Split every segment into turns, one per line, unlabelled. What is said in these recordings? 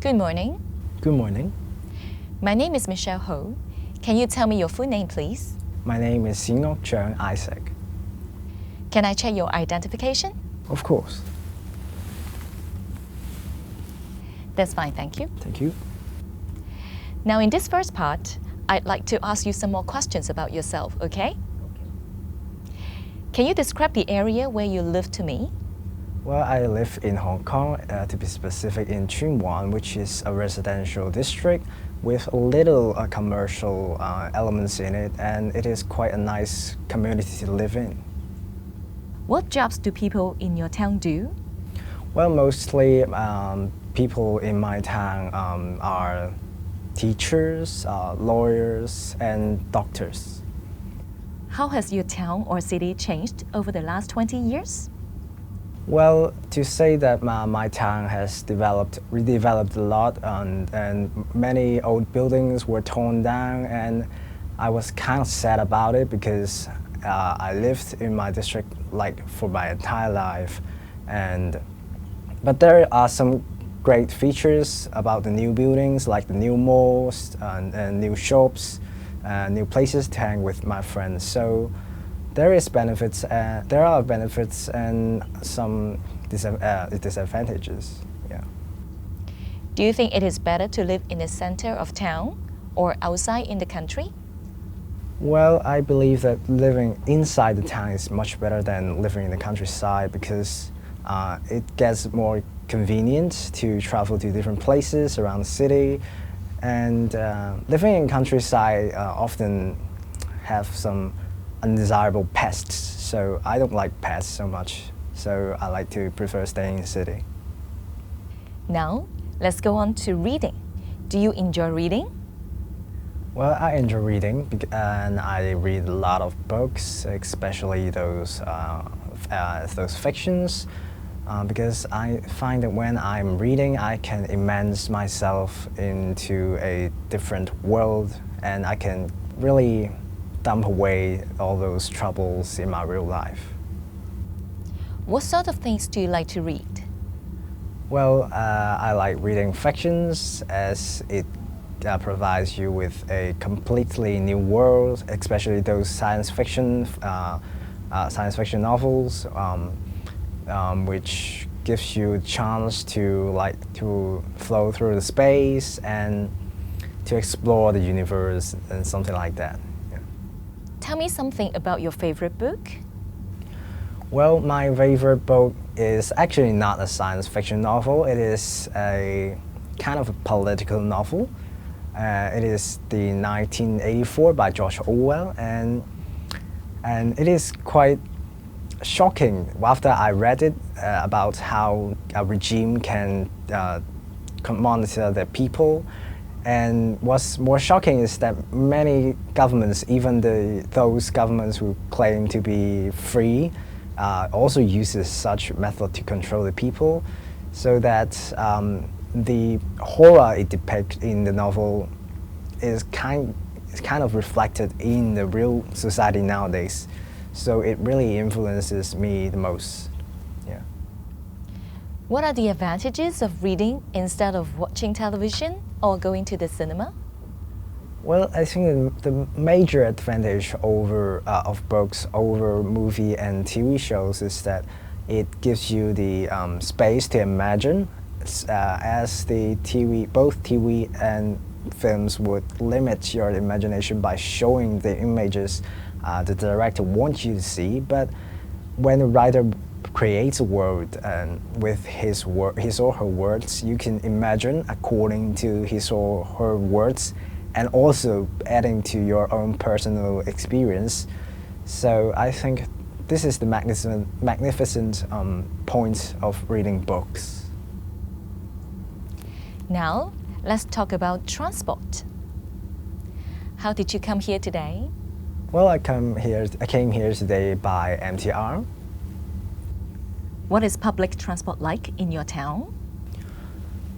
Good morning.
Good morning.
My name is Michelle Ho. Can you tell me your full name, please?
My name is Sinok Chung Isaac.
Can I check your identification?
Of course.
That's fine, thank you.
Thank you.
Now, in this first part, I'd like to ask you some more questions about yourself, okay? Can you describe the area where you live to me?
Well, I live in Hong Kong, to be specific in Tsuen Wan, which is a residential district with a little commercial elements in it, and it is quite a nice community to live in.
What jobs do people in your town do?
Well, mostly people in my town are teachers, lawyers, and doctors.
How has your town or city changed over the last 20 years?
Well, to say that my town has redeveloped a lot, and many old buildings were torn down, and I was kind of sad about it because I lived in my district like for my entire life, but there are some great features about the new buildings, like the new malls and new shops, new places to hang with my friends. So there are benefits and some disadvantages. Yeah.
Do you think it is better to live in the center of town or outside in the country?
Well, I believe that living inside the town is much better than living in the countryside because it gets more convenient to travel to different places around the city, and living in countryside often have some undesirable pests, so I don't like pests so much, so I like to prefer staying in the city.
Now, let's go on to reading. Do you enjoy reading?
Well, I enjoy reading and I read a lot of books, especially those fictions, because I find that when I'm reading, I can immerse myself into a different world and I can really dump away all those troubles in my real life.
What sort of things do you like to read?
Well, I like reading fictions as it provides you with a completely new world, especially those science fiction novels, which gives you a chance to flow through the space and to explore the universe and something like that.
Tell me something about your favorite book.
Well, my favorite book is actually not a science fiction novel. It is a kind of a political novel. It is the 1984 by George Orwell, and it is quite shocking after I read it about how a regime can monitor the people. And what's more shocking is that many governments, even those governments who claim to be free, also uses such method to control the people, so that the horror it depicts in the novel is kind of reflected in the real society nowadays. So it really influences me the most. Yeah.
What are the advantages of reading instead of watching television or going to the cinema?
Well, I think the major advantage of books over movie and TV shows is that it gives you the space to imagine, as both TV and films would limit your imagination by showing the images the director wants you to see. But when a writer creates a world with his or her words, you can imagine according to his or her words, and also adding to your own personal experience. So I think this is the magnificent point of reading books.
Now, let's talk about transport. How did you come here today?
Well, I came here today by MTR.
What is public transport like in your town?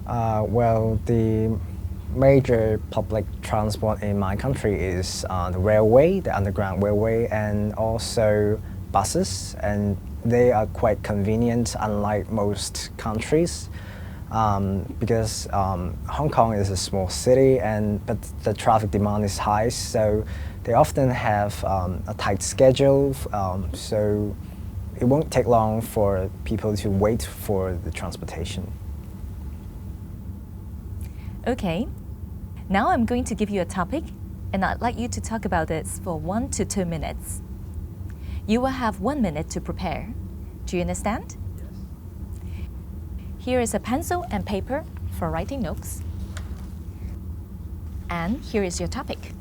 Well, the major public transport in my country is the railway, the underground railway, and also buses, and they are quite convenient, unlike most countries. because Hong Kong is a small city, but the traffic demand is high, so they often have a tight schedule. So it won't take long for people to wait for the transportation.
Okay, now I'm going to give you a topic, and I'd like you to talk about this for 1 to 2 minutes. You will have 1 minute to prepare. Do you understand? Yes. Here is a pencil and paper for writing notes. And here is your topic.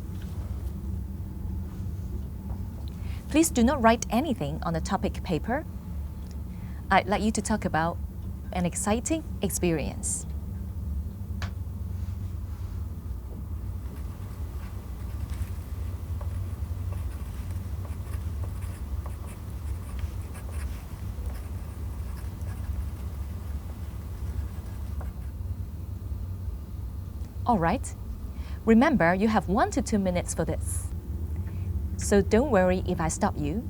Please do not write anything on the topic paper. I'd like you to talk about an exciting experience. All right. Remember, you have 1 to 2 minutes for this. So don't worry if I stop you.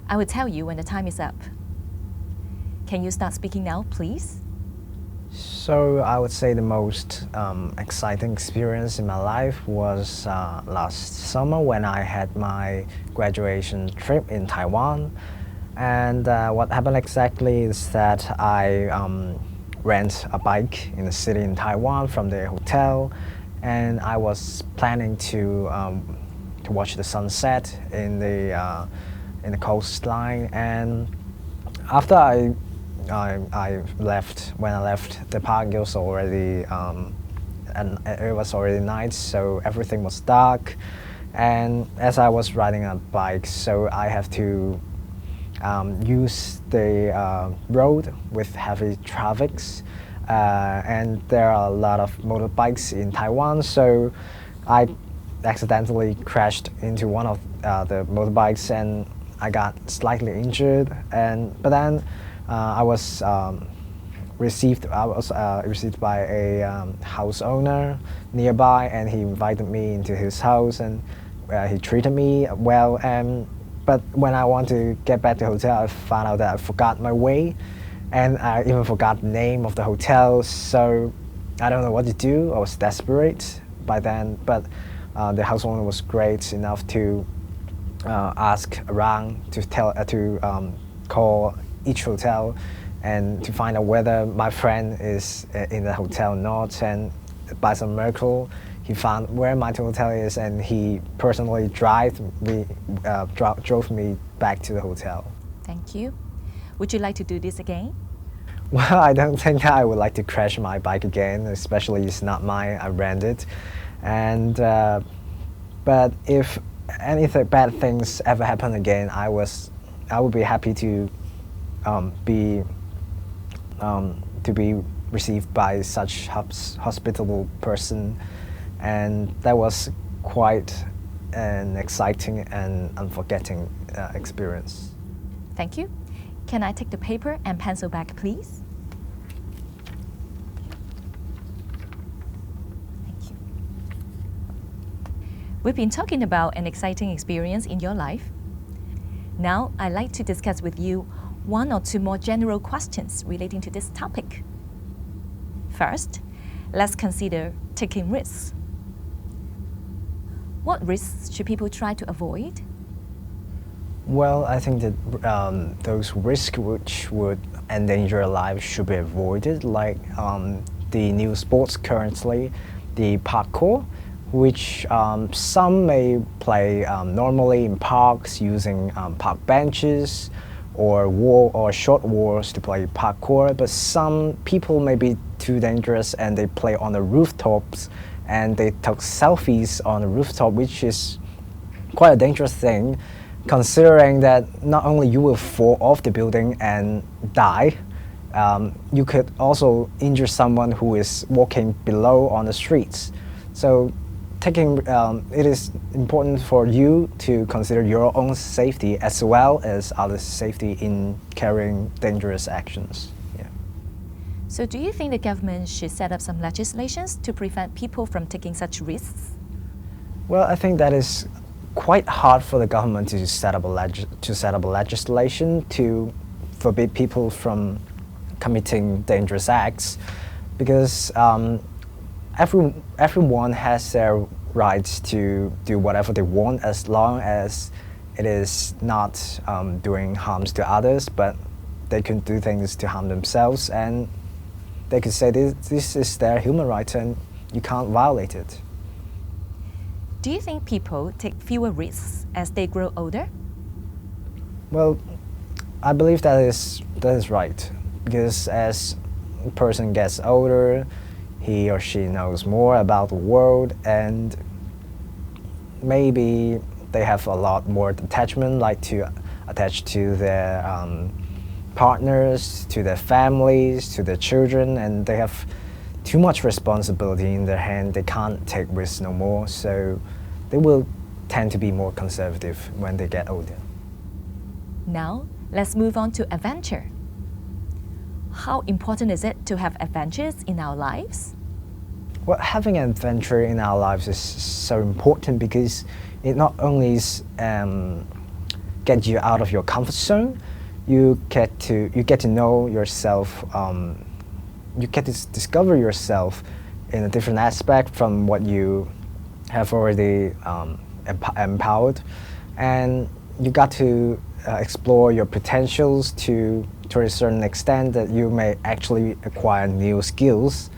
I will tell you when the time is up. Can you start speaking now, please?
So I would say the most exciting experience in my life was last summer when I had my graduation trip in Taiwan. And what happened exactly is that I rent a bike in the city in Taiwan from the hotel, and I was planning to watch the sunset in the coastline. And after I left, when I left the park, it was already night, so everything was dark. And as I was riding a bike, so I have to use the road with heavy traffics, and there are a lot of motorbikes in Taiwan, so I accidentally crashed into one of the motorbikes and I got slightly injured. But then I was received by a house owner nearby, and he invited me into his house, and he treated me well. But when I want to get back to the hotel, I found out that I forgot my way, and I even forgot the name of the hotel. So I don't know what to do. I was desperate by then, but the house owner was great enough to ask around to call each hotel and to find out whether my friend is in the hotel or not. And by some miracle, he found where my hotel is, and he personally drove me back to the hotel.
Thank you. Would you like to do this again?
Well, I don't think I would like to crash my bike again, especially it's not mine, I rented. And but if anything bad things ever happen again, I would be happy to be received by such hospitable person, and that was quite an exciting and unforgettable experience.
Thank you. Can I take the paper and pencil back, please? Thank you. We've been talking about an exciting experience in your life. Now, I'd like to discuss with you 1 or 2 more general questions relating to this topic. First, let's consider taking risks. What risks should people try to avoid?
Well, I think that those risks which would endanger lives should be avoided, like the new sports currently, the parkour, which some may play normally in parks using park benches or short walls to play parkour, but some people may be too dangerous and they play on the rooftops and they took selfies on the rooftop, which is quite a dangerous thing, considering that not only you will fall off the building and die, you could also injure someone who is walking below on the streets. So it is important for you to consider your own safety as well as others' safety in carrying dangerous actions. Yeah.
So do you think the government should set up some legislations to prevent people from taking such risks?
Well, I think that is quite hard for the government to set up a legislation to forbid people from committing dangerous acts, because everyone has their rights to do whatever they want as long as it is not doing harms to others, but they can do things to harm themselves, and they can say this is their human right and you can't violate it.
Do you think people take fewer risks as they grow older?
Well, I believe that is right, because as a person gets older, he or she knows more about the world, and maybe they have a lot more attachment, like to attach to their partners, to their families, to their children, and they have too much responsibility in their hand. They can't take risks no more, so they will tend to be more conservative when they get older.
Now, let's move on to adventure. How important is it to have adventures in our lives?
Well, having an adventure in our lives is so important because it not only get you out of your comfort zone, you get to know yourself. You get to discover yourself in a different aspect from what you have already empowered, and you got to explore your potentials to a certain extent that you may actually acquire new skills.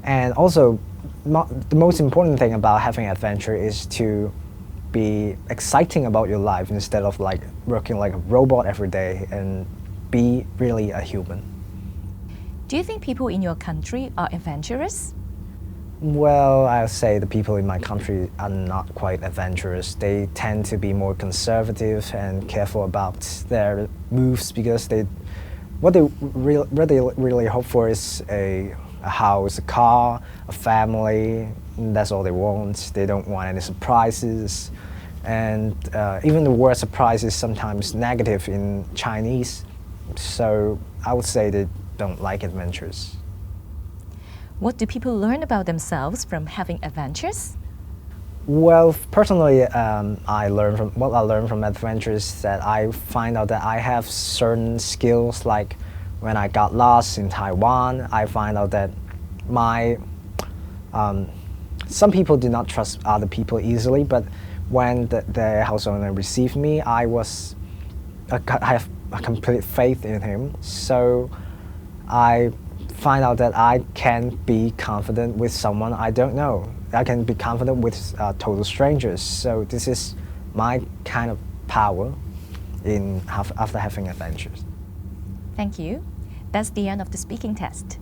And also, the most important thing about having adventure is to be exciting about your life instead of like working like a robot every day, and be really a human.
Do you think people in your country are adventurous?
Well, I'll say the people in my country are not quite adventurous. They tend to be more conservative and careful about their moves, because what they really hope for is a house, a car, a family. That's all they want. They don't want any surprises. And even the word surprise is sometimes negative in Chinese. So I would say they don't like adventures.
What do people learn about themselves from having adventures?
Well, personally, I learned from adventures that I find out that I have certain skills. Like when I got lost in Taiwan, I find out that some people do not trust other people easily, but when the house owner received me, I have a complete faith in him. So I find out that I can be confident with someone I don't know. I can be confident with total strangers. So this is my kind of power after having adventures.
Thank you. That's the end of the speaking test.